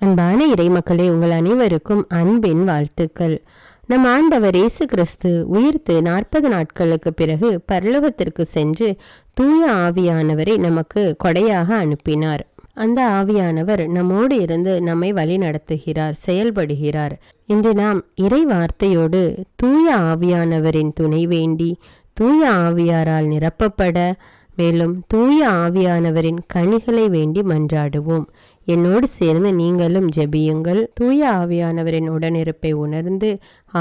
அன்பான இறைமக்களே, உங்கள் அனைவருக்கும் அன்பின் வாழ்த்துக்கள். நம் ஆண்டவர் இயேசு கிறிஸ்து உயிர்த்து 40 நாட்களுக்கு பிறகு பரலோகத்திற்கு சென்று தூய ஆவியானவரை நமக்கு கொடையாக அனுப்பினார். அந்த ஆவியானவர் நம்மோடு இருந்து நம்மை வழி நடத்துகிறார், செயல்படுகிறார். இன்று நாம் இறை வார்த்தையோடு தூய ஆவியானவரின் துணை வேண்டி தூய ஆவியாரால் நிரப்பப்பட, மேலும் தூய ஆவியானவரின் கனிகளை வேண்டி மன்றாடுவோம். என்னோடு சேர்ந்து நீங்களும் ஜெபியுங்கள். தூய ஆவியானவரின் உடனிருப்பை உணர்ந்து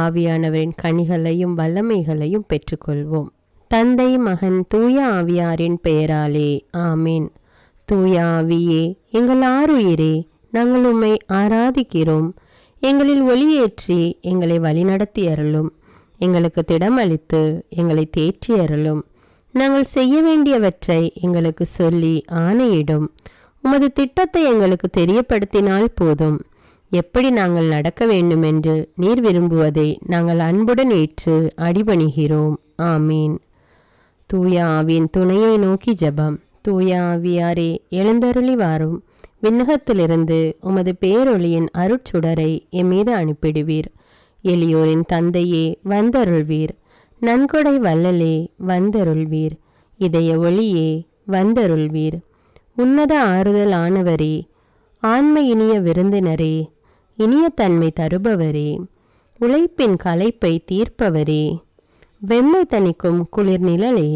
ஆவியானவரின் கனிகளையும் வல்லமைகளையும் பெற்றுக்கொள்வோம். தந்தை, மகன், தூய ஆவியாரின் பெயராலே ஆமீன். தூய ஆவியே, எங்கள் ஆருயிரே, நாங்கள் உம்மை ஆராதிக்கிறோம். எங்களில் ஒளியேற்றி எங்களை வழிநடத்தி அருளும். எங்களுக்கு திடமளித்து எங்களை தேற்றி அருளும். நாங்கள் செய்ய வேண்டியவற்றை எங்களுக்கு சொல்லி ஆணையிடும். உமது திட்டத்தை எங்களுக்கு தெரியப்படுத்தினால் போதும். எப்படி நாங்கள் நடக்க வேண்டுமென்று நீர் விரும்புவதை நாங்கள் அன்புடன் ஏற்று அடிபணிகிறோம். ஆமீன். தூய ஆவியின் துணையை நோக்கி ஜெபம். தூய ஆவியாரே, எழுந்தருளி வாரும். விண்ணகத்திலிருந்து உமது பேரொளியின் அருட்சுடரை எம்மீது அனுப்பிடுவீர். எளியோரின் தந்தையே, வந்தருள்வீர். நன்கொடை வள்ளலே, வந்தருள்வீர். இதய ஒளியே, வந்தருள்வீர். உன்னத ஆறுதல் ஆனவரே, ஆன்ம இனிய விருந்தினரே, இனிய தன்மை தருபவரே, உழைப்பின் களைப்பை தீர்ப்பவரே, வெம்மை தணிக்கும் குளிர் நிழலே,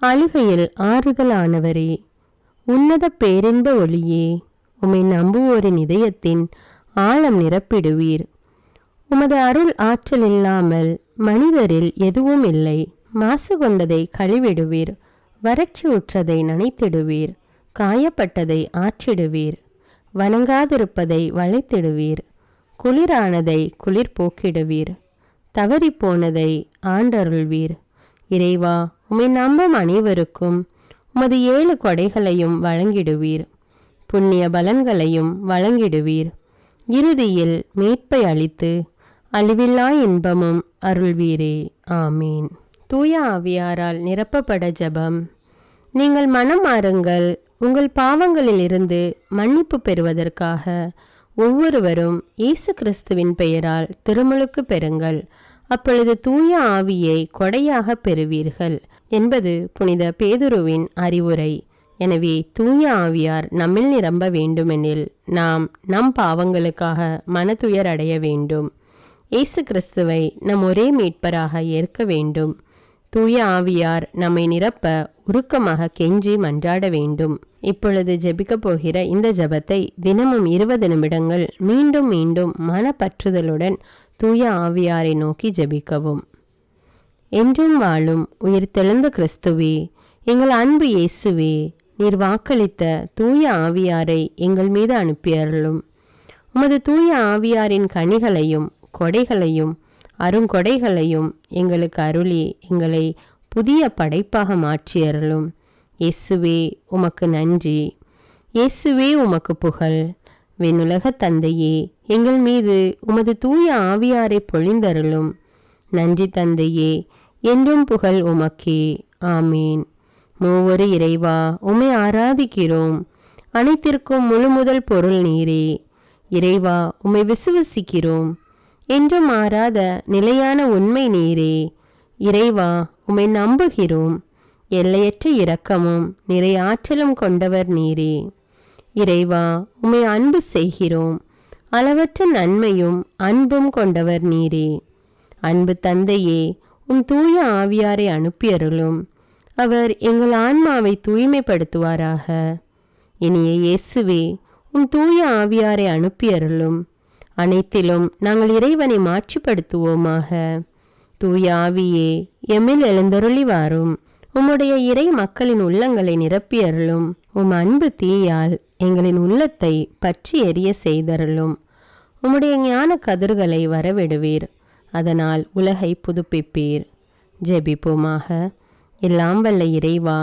அழுகையில் ஆறுதலானவரே, உன்னத பேரின்ப ஒளியே, உம்மை நம்புவோரின் இதயத்தின் ஆழம் நிரப்பிடுவீர். உமது அருள் ஆற்றல் இல்லாமல் மனிதரில் எதுவும் இல்லை. மாசு கொண்டதை கழுவிடுவீர். வறட்சி உற்றதை நனைத்திடுவீர். காயப்பட்டதை ஆற்றிடுவீர். வணங்காதிருப்பதை வளைத்திடுவீர். குளிரானதை குளிர் போக்கிடுவீர். தவறிப்போனதை ஆண்டருள்வீர். இறைவா, உம்மை நம்பும் அனைவருக்கும் உமது 7 கொடைகளையும் வழங்கிடுவீர். புண்ணிய பலன்களையும் வழங்கிடுவீர். இறுதியில் மீட்பை அளித்து அழிவில்லா இன்பமும் அருள்வீரே. ஆமீன். தூய ஆவியாரால் நிரப்பப்பட ஜெபம். நீங்கள் மனம் மாறுங்கள். உங்கள் பாவங்களில் இருந்து மன்னிப்பு பெறுவதற்காக ஒவ்வொருவரும் இயேசு கிறிஸ்துவின் பெயரால் திருமுழுக்கு பெறுங்கள். அப்பொழுது தூய ஆவியை கொடையாக பெறுவீர்கள் என்பது புனித பேதுருவின் அறிவுரை. எனவே தூய ஆவியார் நம்மில் நிரம்ப வேண்டுமெனில் நாம் நம் பாவங்களுக்காக மனதுயர் அடைய வேண்டும். இயேசு கிறிஸ்துவை நம் ஒரே மீட்பராக ஏற்க வேண்டும். தூய ஆவியார் நம்மை நிரப்ப உருக்கமாக கெஞ்சி மன்றாட வேண்டும். இப்பொழுது ஜெபிக்கப் போகிற இந்த ஜெபத்தை தினமும் 20 நிமிடங்கள் மீண்டும் மீண்டும் மனப்பற்றுதலுடன் தூய ஆவியாரை நோக்கி ஜெபிக்கவும். என்றும் வாழும் உயிர்த்தெழுந்த கிறிஸ்துவே, எங்கள் அன்பு இயேசுவே, நீர் வாக்களித்த தூய ஆவியாரை எங்கள் மீது அனுப்பியருளும். உமது தூய ஆவியாரின் கனிகளையும் கொடைகளையும் அருங்கொடைகளையும் எங்களுக்கு அருளி எங்களை புதிய படைப்பாக மாற்றியருளும். இயேசுவே, உமக்கு நன்றி. இயேசுவே, உமக்கு புகழ். விண்ணுலக தந்தையே, எங்கள் மீது உமது தூய ஆவியாரை பொழிந்தருளும். நன்றி தந்தையே, என்றும் புகழ் உமக்கே. ஆமீன். மூவொரு இறைவா, உம்மை ஆராதிக்கிறோம். அனைத்திற்கும் முழுமுதல் பொருள் நீரே. இறைவா, உம்மை விசுவசிக்கிறோம். என்றும் மாறாத நிலையான உண்மை நீரே. இறைவா, உம்மை நம்புகிறோம். எல்லையற்ற இரக்கமும் நிறைய ஆற்றலும் கொண்டவர் நீரே. இறைவா, உம்மை அன்பு செய்கிறோம். அளவற்ற நன்மையும் அன்பும் கொண்டவர் நீரே. அன்பு தந்தையே, உம் தூய ஆவியாரை அனுப்பியருளும். அவர் எங்கள் ஆன்மாவை தூய்மைப்படுத்துவாராக. இனிய இயேசுவே, உம் தூய ஆவியாரை அனுப்பியருளும். அனைத்திலும் நாங்கள் இறைவனை மாட்சிப்படுத்துவோமாக. தூய ஆவியே, எம்மில் எழுந்தருளி வாரும். உம்முடைய இறை மக்களின் உள்ளங்களை நிரப்பியருளும். உம் அன்பு தீயால் எங்களின் உள்ளத்தை பற்றி எரிய செய்தருளும். உம்முடைய ஞான கதிர்களை வரவிடுவீர். அதனால் உலகை புதுப்பிப்பீர். ஜெபிப்போமாக. எல்லாம் வல்ல இறைவா,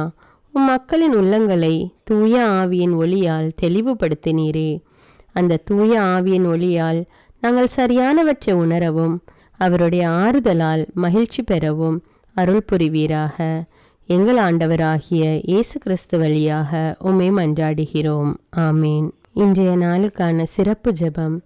உம் மக்களின் உள்ளங்களை தூய ஆவியின் ஒளியால் தெளிவுபடுத்தினீரே. அந்த தூய ஆவியின் ஒளியால் நாங்கள் சரியானவற்றை உணரவும் அவருடைய ஆறுதலால் மகிழ்ச்சி பெறவும் அருள் புரிவீராக. எங்கள் ஆண்டவராகிய இயேசு கிறிஸ்து வழியாக உம்மை மன்றாடுகிறோம். ஆமீன். இன்றைய நாளுக்கான சிறப்பு ஜெபம்.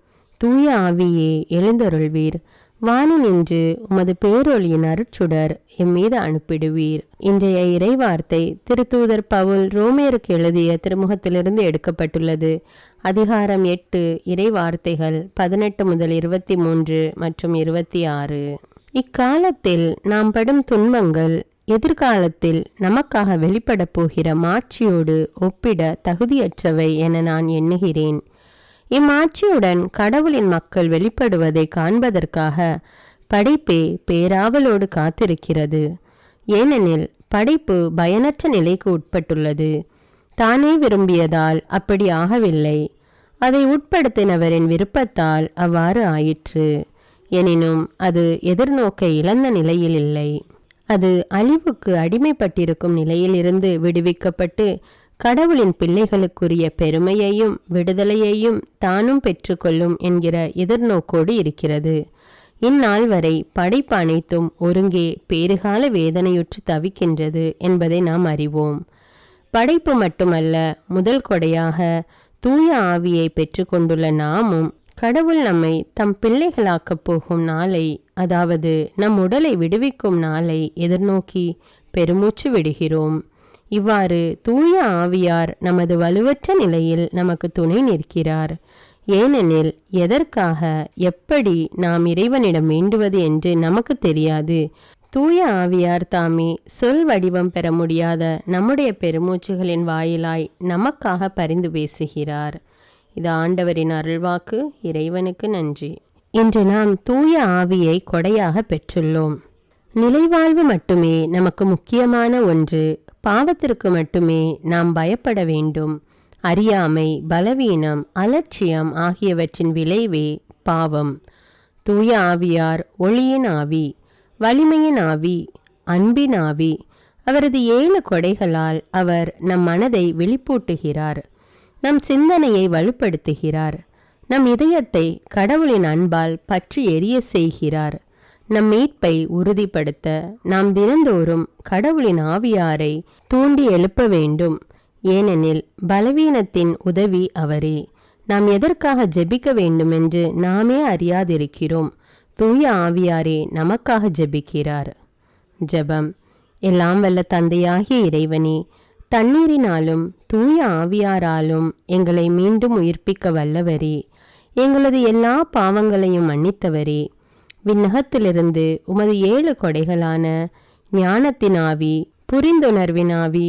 தூய ஆவியே எழுந்தருள்வீர், வானினின்று உமது பேரொளியின் அருட்சுடர் எம்மீது அனுப்பிடுவீர். இன்றைய இறைவார்த்தை திருத்தூதர் பவுல் ரோமேருக்கு எழுதிய திருமுகத்திலிருந்து எடுக்கப்பட்டுள்ளது. அதிகாரம் 8, இறைவார்த்தைகள் 18 முதல் 23 மற்றும் 26. இக்காலத்தில் நாம் படும் துன்பங்கள் எதிர்காலத்தில் நமக்காக வெளிப்படப் போகிற மாட்சியோடு ஒப்பிட தகுதியற்றவை என நான் எண்ணுகிறேன். இம்மாட்சியுடன் கடவுளின் மக்கள் வெளிப்படுவதை காண்பதற்காக படைப்பே பேராவலோடு காத்திருக்கிறது. ஏனெனில் படைப்பு பயனற்ற நிலைக்கு உட்பட்டுள்ளது. தானே விரும்பியதால் அப்படி ஆகவில்லை, அதை உட்படுத்தினவரின் விருப்பத்தால் அவ்வாறு ஆயிற்று. எனினும் அது எதிர்நோக்க இழந்த நிலையில் இல்லை. அது அழிவுக்கு அடிமைப்பட்டிருக்கும் நிலையிலிருந்து விடுவிக்கப்பட்டு கடவுளின் பிள்ளைகளுக்குரிய பெருமையையும் விடுதலையையும் தானும் பெற்றுக்கொள்ளும் என்கிற எதிர்நோக்கோடு இருக்கிறது. இந்நாள் வரை படைப்பு அனைத்தும் ஒருங்கே பேறுகால வேதனையுற்று தவிக்கின்றது என்பதை நாம் அறிவோம். படைப்பு மட்டுமல்ல, முதல் கொடையாக தூய ஆவியை பெற்றுக்கொண்டுள்ள நாமும் கடவுள் நம்மை தம் பிள்ளைகளாக்கப் போகும் நாளை, அதாவது நம் உடலை விடுவிக்கும் நாளை எதிர்நோக்கி பெருமூச்சு விடுகிறோம். இவ்வாறு தூய ஆவியார் நமது வலுவற்ற நிலையில் நமக்கு துணை நிற்கிறார். ஏனெனில் எதற்காக எப்படி நாம் இறைவனிடம் வேண்டுவது என்று நமக்கு தெரியாது. தூய ஆவியார் தாமே சொல் வடிவம் பெற முடியாத நம்முடைய பெருமூச்சுகளின் வாயிலாய் நமக்காக பரிந்து பேசுகிறார். இது ஆண்டவரின் அருள்வாக்கு. இறைவனுக்கு நன்றி. இன்று நாம் தூய ஆவியை கொடையாக பெற்றுள்ளோம். நிலைவாழ்வு மட்டுமே நமக்கு முக்கியமான ஒன்று. பாவத்திற்கு மட்டுமே நாம் பயப்பட வேண்டும். அறியாமை, பலவீனம், அலட்சியம் ஆகியவற்றின் விளைவே பாவம். தூய ஆவியார் ஒளியின் ஆவி, வலிமையின் ஆவி, அன்பின் ஆவி. அவரது 7 கொடைகளால் அவர் நம் மனதை விழிப்பூட்டுகிறார், நம் சிந்தனையை வலுப்படுத்துகிறார், நம் இதயத்தை கடவுளின் அன்பால் பற்றி எரிய செய்கிறார். நம் மீட்பை உறுதிப்படுத்த நாம் தினந்தோறும் கடவுளின் ஆவியாரை தூண்டி எழுப்ப வேண்டும். ஏனெனில் பலவீனத்தின் உதவி அவரே. நாம் எதற்காக ஜெபிக்க வேண்டும் என்று நாமே அறியாதிருக்கிறோம். தூய ஆவியாரே நமக்காக ஜெபிக்கிறார். ஜெபம். எல்லாம் வல்ல தந்தையாகிய இறைவனே, தண்ணீரினாலும் தூய ஆவியாராலும் எங்களை மீண்டும் உயிர்ப்பிக்க வல்லவரே, எங்களது எல்லா பாவங்களையும் மன்னித்தவரே, விண்ணகத்திலிருந்து உமது 7 கொடைகளான ஞானத்தின் ஆவி, புரிந்துணர்வின் ஆவி,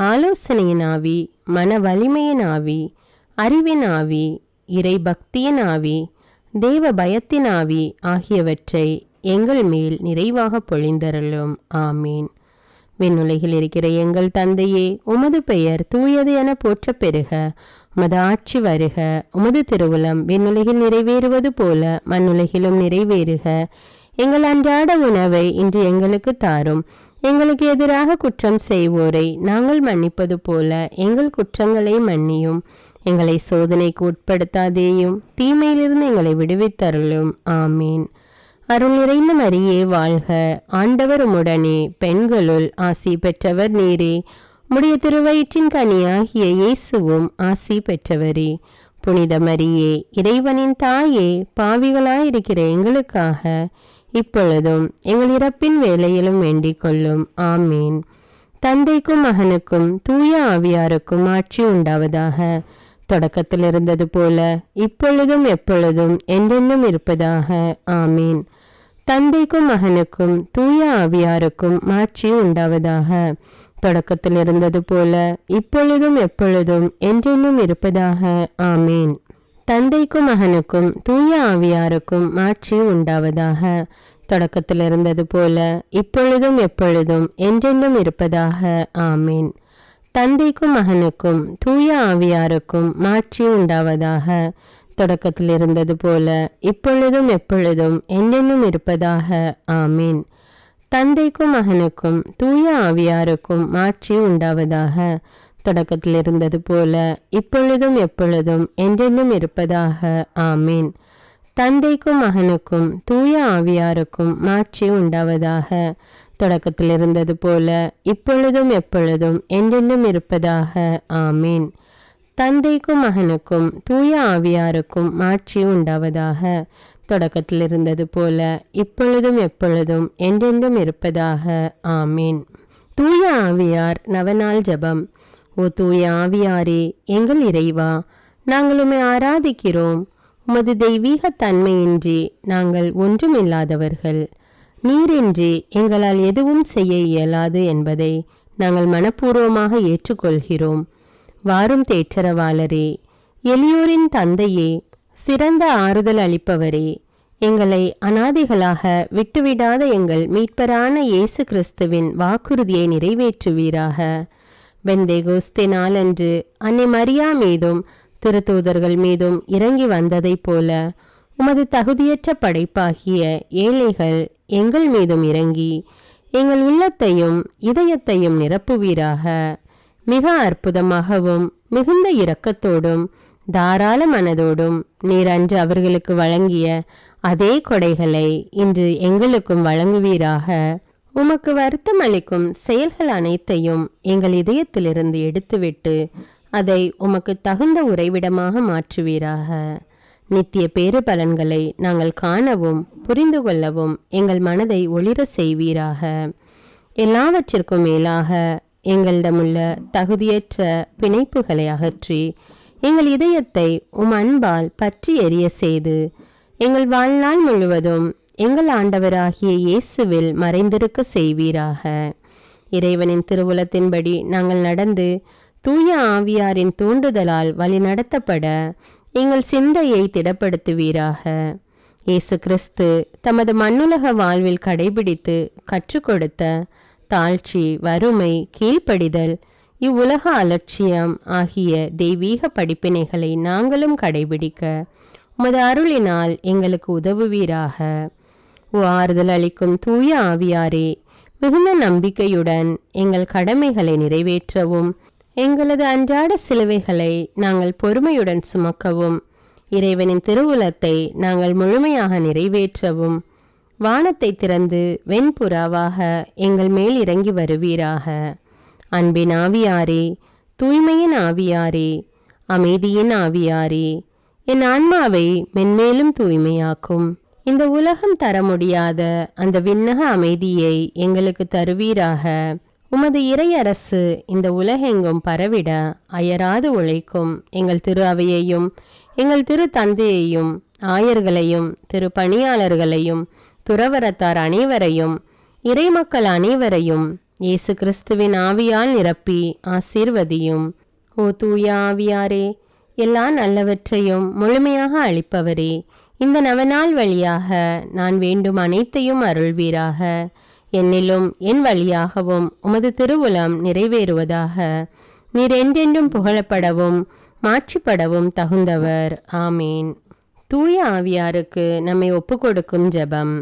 ஆலோசனையின் ஆவி, மன வலிமையின் ஆவி, அறிவின் ஆவி, இறை பக்தியின் ஆவி, தேவ பயத்தின் ஆவி ஆகியவற்றை எங்கள் மேல் நிறைவாக பொழிந்தருளும். ஆமீன். விண்ணுலகில் இருக்கிற எங்கள் தந்தையே, உமது பெயர் தூயது என போற்ற பெறுக. உமது ஆட்சி வருக. உமது திருவுளம் விண்ணுலகில் நிறைவேறுவது போல மண்ணுலகிலும் நிறைவேறுக. எங்கள் அன்றாட உணவை இன்று எங்களுக்கு தாரும். எங்களுக்கு எதிராக குற்றம் செய்வோரை நாங்கள் மன்னிப்பது போல எங்கள் குற்றங்களை மன்னியும். எங்களை சோதனைக்கு உட்படுத்தாதேயும், தீமையிலிருந்து எங்களை விடுவித்தருளும். ஆமீன். அருள் நிறைந்த மரியே வாழ்க, ஆண்டவர் உம்முடனே, பெண்களுள் ஆசி பெற்றவர் நீரே. உம்முடைய திருவயிற்றின் கனியாகிய இயேசுவும் ஆசி பெற்றவரே. புனித மரியே, இறைவனின் தாயே, பாவிகளாயிருக்கிற எங்களுக்காக இப்பொழுதும் எங்கள் இறப்பின் வேளையிலும் வேண்டிக் கொள்ளும். ஆமீன். தந்தைக்கும் மகனுக்கும் தூய ஆவியாருக்கும் ஆட்சி உண்டாவதாக. தொடக்கத்தில் இருந்தது போல இப்பொழுதும் எப்பொழுதும் என்றென்றும் இருப்பதாக. ஆமீன். தந்தைக்கும் மகனுக்கும் தூய ஆவியாருக்கும் ஆட்சி உண்டாவதாக. தொடக்கத்தில் இருந்தது போல இப்பொழுதும் எப்பொழுதும் என்றென்றும் இருப்பதாக. ஆமீன். தந்தைக்கும் மகனுக்கும் தூய ஆவியாருக்கும் ஆட்சி உண்டாவதாக. தொடக்கத்தில் இருந்தது போல இப்பொழுதும் எப்பொழுதும் என்றென்றும் இருப்பதாக. ஆமீன். தந்தைக்கும் மகனுக்கும் தூய ஆவியாருக்கும் ஆட்சி உண்டாவதாக. தொடக்கத்தில் இருந்தது போல இப்பொழுதும் எப்பொழுதும் என்றென்றும் இருப்பதாக. ஆமீன். தந்தைக்கும் மகனுக்கும் தூய ஆவியாருக்கும் ஆட்சி உண்டாவதாக. தொடக்கத்தில் இருந்தது போல இப்பொழுதும் எப்பொழுதும் என்றென்றும் இருப்பதாக. ஆமீன். தந்தைக்கும் மகனுக்கும் தூய ஆவியாருக்கும் ஆட்சி உண்டாவதாக. தொடக்கத்தில் இருந்தது போல இப்பொழுதும் எப்பொழுதும் என்றென்றும் இருப்பதாக. ஆமீன். தந்தைக்கும் மகனுக்கும் தூய ஆவியாருக்கும் மாட்சி உண்டாவதாக. தொடக்கத்தில் இருந்தது போல இப்பொழுதும் எப்பொழுதும் என்றென்றும் இருப்பதாக. ஆமீன். தூய ஆவியார் நவநாள் ஜெபம். ஓ தூய ஆவியாரே, எங்கள் இறைவா, நாங்கள் உம்மை ஆராதிக்கிறோம். உமது தெய்வீக தன்மையின்றி நாங்கள் ஒன்றும் இல்லாதவர்கள். நீரின்றி எங்களால் எதுவும் செய்ய இயலாது என்பதை நாங்கள் மனப்பூர்வமாக ஏற்றுக்கொள்கிறோம். வாரும் தேற்றரவாளரே, எளியோரின் தந்தையே, சிறந்த ஆறுதல் அளிப்பவரே, எங்களை அனாதைகளாக விட்டுவிடாத எங்கள் மீட்பரான இயேசு கிறிஸ்துவின் வாக்குறுதியை நிறைவேற்றுவீராக. பெந்தேகோஸ்தே நாளன்று அன்னை மரியா மீதும் திருத்தூதர்கள் மீதும் இறங்கி வந்ததைப் போல உமது தகுதியற்ற படைப்பாகிய ஏழைகள் எங்கள் மீதும் இறங்கி எங்கள் உள்ளத்தையும் இதயத்தையும் நிரப்புவீராக. மிக அற்புதமாகவும் மிகுந்த இரக்கத்தோடும் தாராள மனதோடும் நீர் அன்று அவர்களுக்கு வழங்கிய அதே கொடைகளை இன்று எங்களுக்கும் வழங்குவீராக. உமக்கு வருத்தம் அளிக்கும் செயல்கள் அனைத்தையும் எங்கள் இதயத்திலிருந்து எடுத்துவிட்டு அதை உமக்கு தகுந்த உறைவிடமாக மாற்றுவீராக. நித்திய பேறு பலன்களை நாங்கள் காணவும் புரிந்து கொள்ளவும் எங்கள் மனதை ஒளிர செய்வீராக. எல்லாவற்றிற்கும் மேலாக எங்களிடமுள்ள தகுதியற்ற பிணைப்புகளை அகற்றி எங்கள் இதயத்தை உம் அன்பால் பற்றி எரிய செய்து எங்கள் வாழ்நாள் முழுவதும் எங்கள் ஆண்டவராகிய இயேசுவில் மறைந்திருக்க செய்வீராக. இறைவனின் திருவுளத்தின்படி நாங்கள் நடந்து தூய ஆவியாரின் தூண்டுதலால் வழி நடத்தப்பட எங்கள் சிந்தையை திடப்படுத்துவீராக. இயேசு கிறிஸ்து தமது மண்ணுலக வாழ்வில் கடைபிடித்து கற்றுக் கொடுத்த தாழ்ச்சி, வறுமை, கீழ்ப்படிதல், இவ்வுலக அலட்சியம் ஆகிய தெய்வீக படிப்பினைகளை நாங்களும் கடைபிடிக்க உமது அருளினால் எங்களுக்கு உதவுவீராக. ஆறுதல் அளிக்கும் தூய ஆவியாரே, மிகுந்த நம்பிக்கையுடன் எங்கள் கடமைகளை நிறைவேற்றவும் எங்களது அன்றாட சிலுவைகளை நாங்கள் பொறுமையுடன் சுமக்கவும் இறைவனின் திருவுளத்தை நாங்கள் முழுமையாக நிறைவேற்றவும் வானத்தை திறந்து வெண்புறாவாக எங்கள் மேல் இறங்கி வருவீராக. அன்பின் ஆவியாரே, தூய்மையின் ஆவியாரே, அமைதியின் ஆவியாரே, என் ஆன்மாவை மென்மேலும் தூய்மையாக்கும். இந்த உலகம் தர முடியாத அந்த விண்ணக அமைதியை எங்களுக்கு தருவீராக. உமது இறையரசு இந்த உலகெங்கும் பரவிட அயராது உழைக்கும் எங்கள் திரு அவையையும் எங்கள் திரு தந்தையையும் ஆயர்களையும் திரு பணியாளர்களையும் துறவரத்தார் அனைவரையும் இறைமக்கள் அனைவரையும் இயேசு கிறிஸ்துவின் ஆவியால் நிரப்பி ஆசீர்வதியும். ஓ தூய ஆவியாரே, எல்லா நல்லவற்றையும் முழுமையாக அளிப்பவரே, இந்த நவநாள் வழியாக நான் வேண்டும் அனைத்தையும் அருள்வீராக. என்னிலும் என் வழியாகவும் உமது திருவுளம் நிறைவேறுவதாக. நீர் என்றென்றும் புகழப்படவும் மாற்றிப்படவும் தகுந்தவர். ஆமீன். தூய ஆவியாருக்கு நம்மை ஒப்புக்கொடுக்கும் ஜெபம்.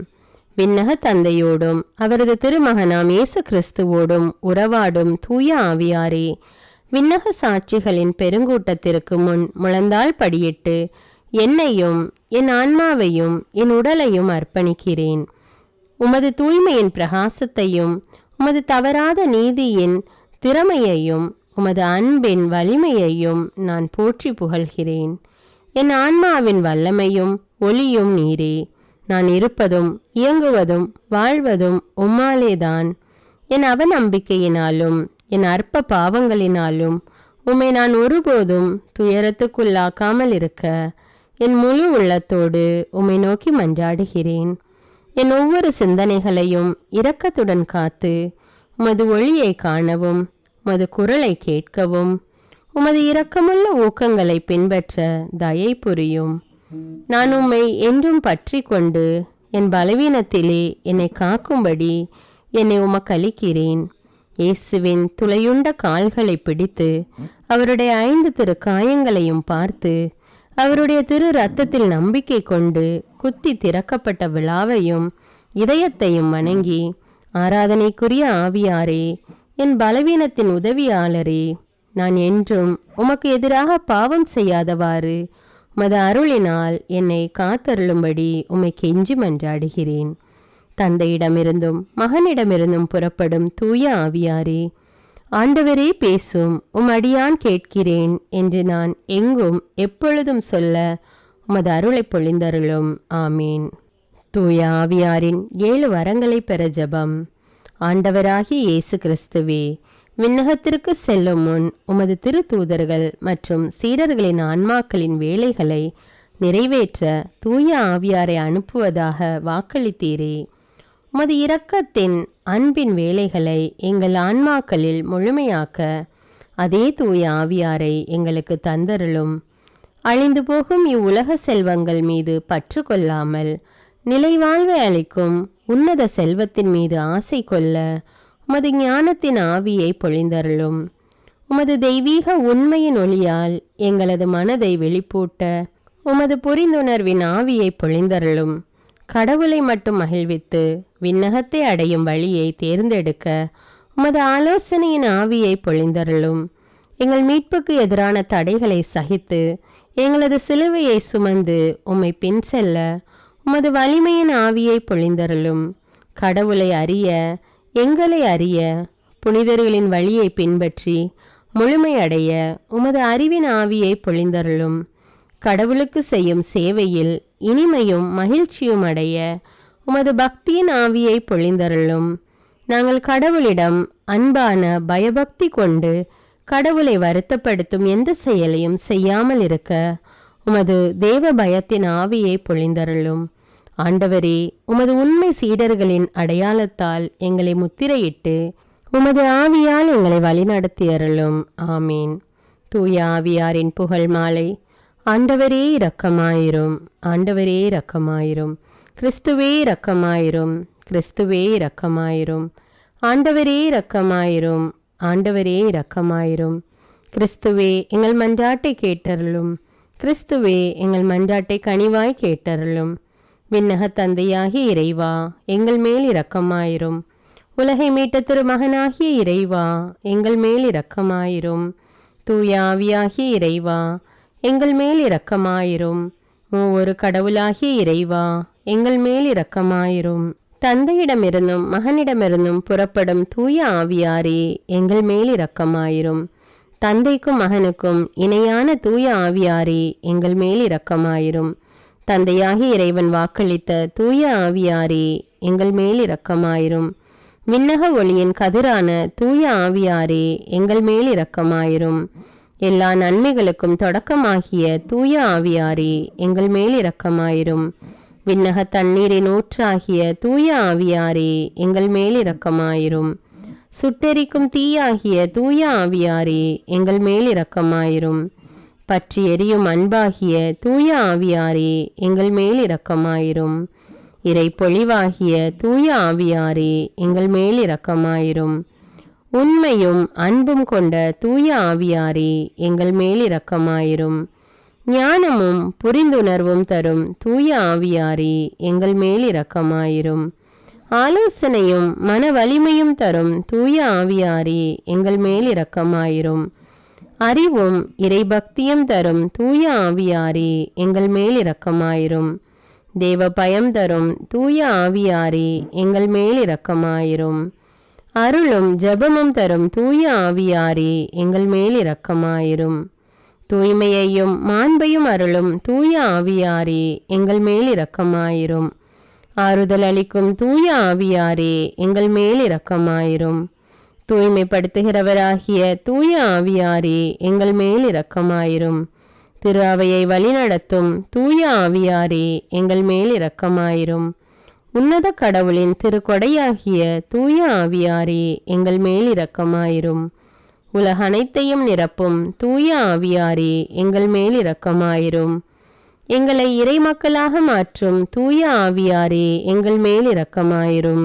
விண்ணக தந்தையோடும் அவரது திருமகனாம் இயேசு கிறிஸ்துவோடும் உறவாடும் தூய ஆவியாரே, விண்ணக சாட்சிகளின் பெருங்கூட்டத்திற்கு முன் முழந்தாள் படியிட்டு என்னையும் என் ஆன்மாவையும் என் உடலையும் அர்ப்பணிக்கிறேன். உமது தூய்மையின் பிரகாசத்தையும் உமது தவறாத நீதியின் திறமையையும் உமது அன்பின் வலிமையையும் நான் போற்றி புகழ்கிறேன். என் ஆன்மாவின் வல்லமையும் ஒளியும் நீரே. நான் இருப்பதும் இயங்குவதும் வாழ்வதும் உம்மாலேதான். என் அவநம்பிக்கையினாலும் என் அற்ப பாவங்களினாலும் உம்மை நான் ஒருபோதும் துயரத்துக்குள்ளாக்காமல் இருக்க என் முழு உள்ளத்தோடு உம்மை நோக்கி மன்றாடுகிறேன். என் ஒவ்வொரு சிந்தனைகளையும் இரக்கத்துடன் காத்து உமது ஒளியை காணவும் உமது குரலை கேட்கவும் உமது இரக்கமுள்ள ஊக்கங்களை பின்பற்ற தயை புரியும். நான் உம்மை என்றும் பற்றி கொண்டு என் பலவீனத்திலே என்னை காக்கும்படி என்னை உமக்களிக்கிறேன். இயேசுவின் துளையுண்ட கால்களை பிடித்து அவருடைய 5 திரு காயங்களையும் பார்த்து அவருடைய திரு இரத்தத்தில் நம்பிக்கை கொண்டு குத்தி திறக்கப்பட்ட விழாவையும் இதயத்தையும் வணங்கி, ஆராதனைக்குரிய ஆவியாரே, என் பலவீனத்தின் உதவியாளரே, நான் என்றும் உமக்கு எதிராக பாவம் செய்யாதவாறு உமது அருளினால் என்னை காத்தருளும்படி உம்மை கெஞ்சி மன்றாடுகிறேன். தந்தையிடமிருந்தும் மகனிடமிருந்தும் புறப்படும் தூய ஆவியாரே, ஆண்டவரே பேசும், அடியான் கேட்கிறேன் என்று நான் எங்கும் எப்பொழுதும் சொல்ல உமது அருளை பொழிந்தருளும். ஆமீன். தூய ஆவியாரின் 7 வரங்களை பெற ஜெபம். ஆண்டவராகிய இயேசு கிறிஸ்துவே, விண்ணகத்திற்கு செல்லும் முன் உமது திருத்தூதர்கள் மற்றும் சீடர்களின் ஆன்மாக்களின் வேலைகளை நிறைவேற்ற தூய ஆவியாரை அனுப்புவதாக வாக்களித்தீரே. உமது இரக்கத்தின் அன்பின் வேலைகளை எங்கள் ஆன்மாக்களில் முழுமையாக்க அதே தூய ஆவியாரை எங்களுக்கு தந்தருளும். அழிந்து போகும் இவ்வுலக செல்வங்கள் மீது பற்று கொள்ளாமல் நிலைவாழ்வை அளிக்கும் உன்னத செல்வத்தின் மீது ஆசை கொள்ள உமது ஞானத்தின் ஆவியை பொழிந்தருளும். உமது தெய்வீக உண்மையின் ஒளியால் எங்களது மனதை வெளிப்பூட்ட உமது புரிந்துணர்வின் ஆவியை பொழிந்தருளும். கடவுளை மட்டும் மகிழ்வித்து விண்ணகத்தை அடையும் வழியை தேர்ந்தெடுக்க உமது ஆலோசனையின் ஆவியை பொழிந்தருளும். எங்கள் மீட்புக்கு எதிரான தடைகளை சகித்து எங்களது சிலுவையை சுமந்து உம்மை பின் செல்ல உமது வலிமையின் ஆவியை பொழிந்தருளும். கடவுளை அறிய, எங்களை அறிய, புனிதர்களின் வழியை பின்பற்றி முழுமையடைய உமது அறிவின் ஆவியை பொழிந்தருளும். கடவுளுக்கு செய்யும் சேவையில் இனிமையும் மகிழ்ச்சியும் அடைய உமது பக்தியின் ஆவியை பொழிந்தருளும். நாங்கள் கடவுளிடம் அன்பான பயபக்தி கொண்டு கடவுளை வருத்தப்படுத்தும் எந்த செயலையும் செய்யாமல் இருக்க உமது தேவ பயத்தின் ஆவியை பொழிந்தருளும். ஆண்டவரே, உமது உண்மை சீடர்களின் அடையாளத்தால் எங்களை முத்திரையிட்டு உமது ஆவியால் எங்களை வழிநடத்தியருளும். ஆமீன். தூய ஆவியாரின் புகழ் மாலை. ஆண்டவரே இரக்கமாயிரும், ஆண்டவரே இரக்கமாயிரும், கிறிஸ்துவே இரக்கமாயிரும், கிறிஸ்துவே இரக்கமாயிரும், ஆண்டவரே இரக்கமாயிரும், ஆண்டவரே இரக்கமாயிரும், கிறிஸ்துவே எங்கள் மன்றாட்டை கேட்டருளும், கிறிஸ்துவே எங்கள் மன்றாட்டை கனிவாய் கேட்டருளும். விண்ணக தந்தையாகிய இறைவா, எங்கள் மேல் இரக்கமாயிரும். உலகை மீட்ட திருமகனாகிய இறைவா, எங்கள் மேல் இரக்கமாயிரும். தூய ஆவியாகிய இறைவா, எங்கள் மேல் இரக்கமாயிரும். மூவொரு கடவுளாகிய இறைவா, எங்கள் மேல் இரக்கமாயிரும். தந்தையிடமிருந்தும் மகனிடமிருந்தும் புறப்படும் தூய ஆவியாரே, எங்கள் மேல் இரக்கமாயிரும். தந்தைக்கும் மகனுக்கும் இணையான தூய ஆவியாரே, எங்கள் மேல் இரக்கமாயிரும். தந்தையாகி இறைவன் வாக்களித்த தூய ஆவியாரே, எங்கள் மேல் இரக்கமாயிரும். விண்ணக ஒளியின் கதிரான தூய ஆவியாரே, எங்கள் மேல் இரக்கமாயிரும். எல்லா நன்மைகளுக்கும் தொடக்கமாகிய தூய ஆவியாரே, எங்கள் மேல் இரக்கமாயிரும். விண்ணக தண்ணீரின் ஊற்றாகிய தூய ஆவியாரே, எங்கள் மேல் இரக்கமாயிரும். சுட்டெரிக்கும் தீயாகிய தூய ஆவியாரே, எங்கள் மேல் இரக்கமாயிரும். பற்றி எரியும் அன்பாகிய தூய ஆவியாரே, எங்கள் மேல் இரக்கமாயிரும். இறை பொழிவாகிய தூய ஆவியாரே, எங்கள் மேல் இரக்கமாயிரும். உண்மையும் அன்பும் கொண்ட தூய ஆவியாரே, எங்கள் மேல் இரக்கமாயிரும். ஞானமும் புரிந்துணர்வும் தரும் தூய ஆவியாரே, எங்கள் மேல் இரக்கமாயிரும். ஆலோசனையும் மன வலிமையும் தரும் தூய ஆவியாரே, எங்கள் மேல் இரக்கமாயிரும். அறிவும் இறைபக்தியும் தரும் தூய ஆவியாரே, எங்கள் மேல் இரக்கமாயிரும். தேவ பயம் தரும் தூய ஆவியாரே, எங்கள் மேல் இரக்கமாயிரும். அருளும் ஜெபமும் தரும் தூய ஆவியாரே, எங்கள் மேல் இரக்கமாயிரும். தூய்மையையும் மாண்பையும் அருளும் தூய ஆவியாரே, எங்கள் மேல் இரக்கமாயிரும். ஆறுதல் அளிக்கும் தூய ஆவியாரே, எங்கள் மேல் இரக்கமாயிரும். தூய்மைப்படுத்துகிறவராகிய தூய ஆவியாரே, எங்கள் மேல் இரக்கமாயிரும். திரு அவையை வழிநடத்தும் தூய ஆவியாரே, எங்கள் மேல் இரக்கமாயிரும். உன்னத கடவுளின் திருக்கொடையாகிய தூய ஆவியாரே, எங்கள் மேல் இரக்கமாயிரும். உலக அனைத்தையும் நிரப்பும் தூய ஆவியாரே, எங்கள் மேல் இரக்கமாயிரும். எங்களை இறை மக்களாக மாற்றும் தூய ஆவியாரே, எங்கள் மேல் இரக்கமாயிரும்.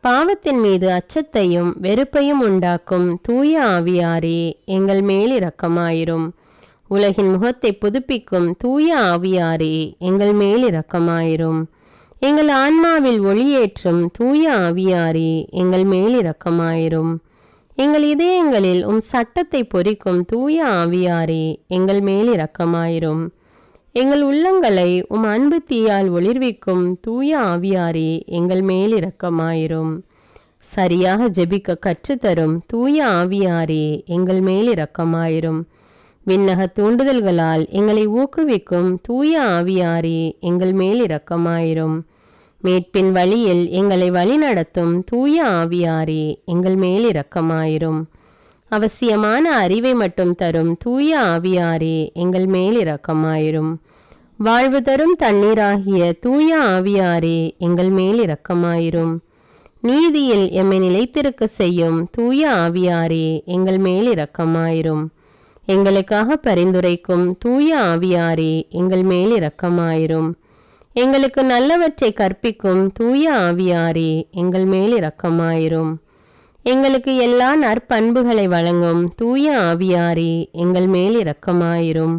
பாவத்தின் மீது அச்சத்தையும் வெறுப்பையும் உண்டாக்கும் தூய ஆவியாரே, எங்கள் மேல் இரக்கமாயிரும். உலகின் முகத்தை புதுப்பிக்கும் தூய ஆவியாரே, எங்கள் மேல் இரக்கமாயிரும். எங்கள் ஆன்மாவில் ஒளியேற்றும் தூய ஆவியாரே, எங்கள் மேல் இரக்கமாயிரும். எங்கள் இதயங்களில் சட்டத்தை பொறிக்கும் தூய ஆவியாரே, எங்கள் மேல் இரக்கமாயிரும். எங்கள் உள்ளங்களை அன்பு தீயால் ஒளிர்விக்கும் தூய ஆவியாரே, எங்கள் மேல் இரக்கமாயிரும். சரியாக ஜெபிக்க கற்றுத்தரும் தூய ஆவியாரே எங்கள் மேல் இரக்கமாயிரும். விண்ணக தூண்டுதல்களால் எங்களை ஊக்குவிக்கும் தூய ஆவியாரே எங்கள் மேல் இரக்கமாயிரும். மீட்பின் வழியில் எங்களை வழிநடத்தும் தூய ஆவியாரே எங்கள் மேல் இரக்கமாயிரும். அவசியமான அறிவை மட்டும் தரும் தூய ஆவியாரே எங்கள் மேல் இரக்கமாயிரும். வாழ்வு தரும் தண்ணீராகிய தூய ஆவியாரே எங்கள் மேல் இரக்கமாயிரும். நீதியில் எம்மை நிலைத்திருக்க செய்யும் தூய ஆவியாரே எங்கள் மேல் இரக்கமாயிரும். எங்களுக்காக பரிந்துரைக்கும் தூய ஆவியாரே எங்கள் மேல் இரக்கமாயிரும். எங்களுக்கு நல்லவற்றை கற்பிக்கும் தூய ஆவியாரே எங்கள் மேல் இரக்கமாயிரும். எங்களுக்கு எல்லா நற்பண்புகளை வழங்கும் தூய ஆவியாரே எங்கள் மேல் இரக்கமாயிரும்.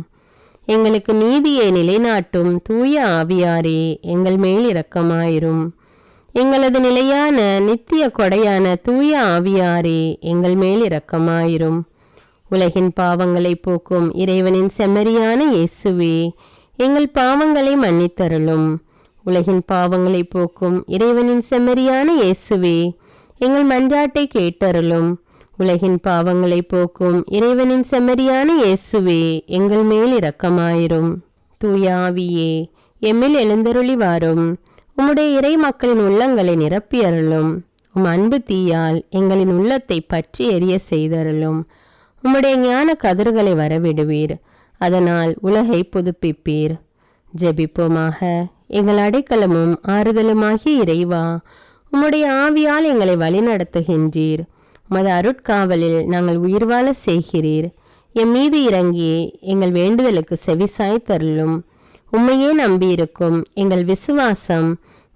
எங்களுக்கு நீதியை நிலைநாட்டும் தூய ஆவியாரே எங்கள் மேல் இரக்கமாயிரும். எங்களது நிலையான நித்திய கொடையான தூய ஆவியாரே எங்கள் மேல் இரக்கமாயிரும். உலகின் பாவங்களை போக்கும் இறைவனின் செம்மறியான இயேசுவே எங்கள் பாவங்களை மன்னித்தருளும். உலகின் பாவங்களை போக்கும் இறைவனின் செம்மறியான இயேசுவே எங்கள் மன்றாட்டை கேட்டருளும். உலகின் பாவங்களை போக்கும் இறைவனின் செம்மறியான இயேசுவே எங்கள் மேல் இரக்கமாயிரும். தூய ஆவியே எம்மில் எழுந்தருளி வாரும். உம்முடைய இறை மக்களின் உள்ளங்களை நிரப்பியருளும். உம் அன்பு தீயால் எங்களின் உள்ளத்தை பற்றி எரிய செய்தருளும். உம்முடைய ஞான கதிர்களை வரவிடுவீர். அதனால் உலகை புதுப்பிப்பீர். ஜெபிப்போமாக. எங்கள் அடைக்கலமும் ஆறுதலுமாகிய இறைவா, உம்முடைய ஆவியால் எங்களை வழிநடத்துகின்றீர். உமது அருட்காவலில் நாங்கள் உயிர் வாழ செய்கிறீர். எம் மீது இறங்கி எங்கள் வேண்டுதலுக்கு செவிசாய்த்தருளும். உம்மையே நம்பியிருக்கும் எங்கள் விசுவாசம்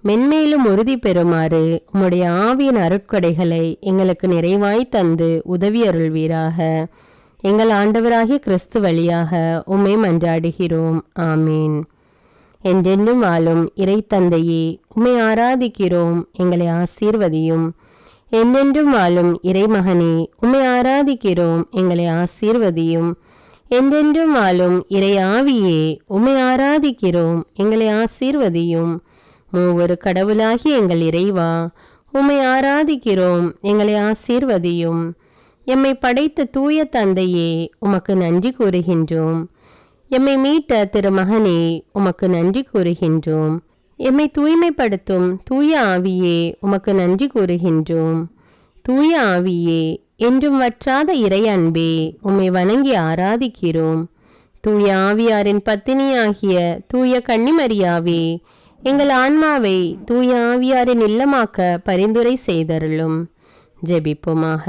மென்மேலும் உறுதி பெறுமாறு உம்முடைய ஆவியின் அருட்கொடைகளை எங்களுக்கு நிறைவாய் தந்து உதவி அருள்வீராக. எங்கள் ஆண்டவராகிய கிறிஸ்து வழியாக உம்மை மன்றாடுகிறோம். ஆமீன். என்றென்றும் வாழும் இறை தந்தையே, உம்மை ஆராதிக்கிறோம், எங்களை ஆசீர்வதியும். என்றென்றும் வாழும் இறைமகனே, உம்மை ஆராதிக்கிறோம், எங்களை ஆசீர்வதியும். என்றென்றும் வாழும் இறை ஆவியே, உம்மை ஆராதிக்கிறோம், எங்களை ஆசீர்வதியும். மூவொரு கடவுளாகி எங்கள் இறைவா, உம்மை ஆராதிக்கிறோம், எங்களை ஆசீர்வதியும். எம்மை படைத்த தூய தந்தையே, உமக்கு நன்றி கூறுகின்றோம். எம்மை மீட்ட திருமகனே, உமக்கு நன்றி கூறுகின்றோம். எம்மை தூய்மைப்படுத்தும் தூய ஆவியே, உமக்கு நன்றி கூறுகின்றோம். தூய ஆவியே, என்றும் வற்றாத இறை அன்பே, உம்மை வணங்கி ஆராதிக்கிறோம். தூய ஆவியாரின் பத்தினியாகிய தூய கன்னிமரியாவே, எங்கள் ஆன்மாவை தூய ஆவியாரின் இல்லமாக்க பரிந்துரை செய்தருளும். ஜெபிப்போமாக.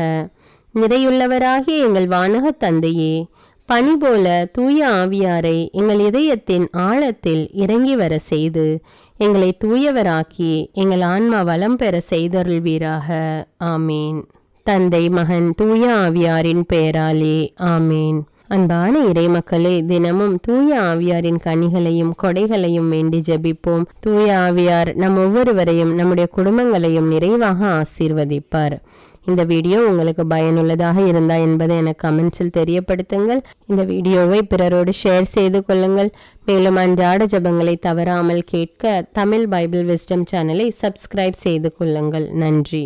நிறையுள்ளவராகிய எங்கள் வானக தந்தையே, பனி போல தூய ஆவியாரை எங்கள் இதயத்தின் ஆழத்தில் இறங்கி வர செய்து எங்களை தூயவராக்கி எங்கள் ஆன்மா வளம் பெற செய்தருள்வீராக. ஆமீன். தந்தை, மகன், தூய ஆவியாரின் பெயராலே ஆமீன். அன்பான இறைமக்களே, தினமும் தூய ஆவியாரின் கனிகளையும் கொடைகளையும் வேண்டி ஜெபிப்போம். தூய ஆவியார் நம் ஒவ்வொருவரையும் நம்முடைய குடும்பங்களையும் நிறைவாக ஆசீர்வதிப்பார். இந்த வீடியோ உங்களுக்கு பயனுள்ளதாக இருந்தா என்பதை எனக்கு கமெண்ட்ஸில் தெரியப்படுத்துங்கள். இந்த வீடியோவை பிறரோடு ஷேர் செய்து கொள்ளுங்கள். மேலும் அன்றாட ஜெபங்களை தவறாமல் கேட்க தமிழ் பைபிள் விஸ்டம் சேனலை சப்ஸ்கிரைப் செய்து கொள்ளுங்கள். நன்றி.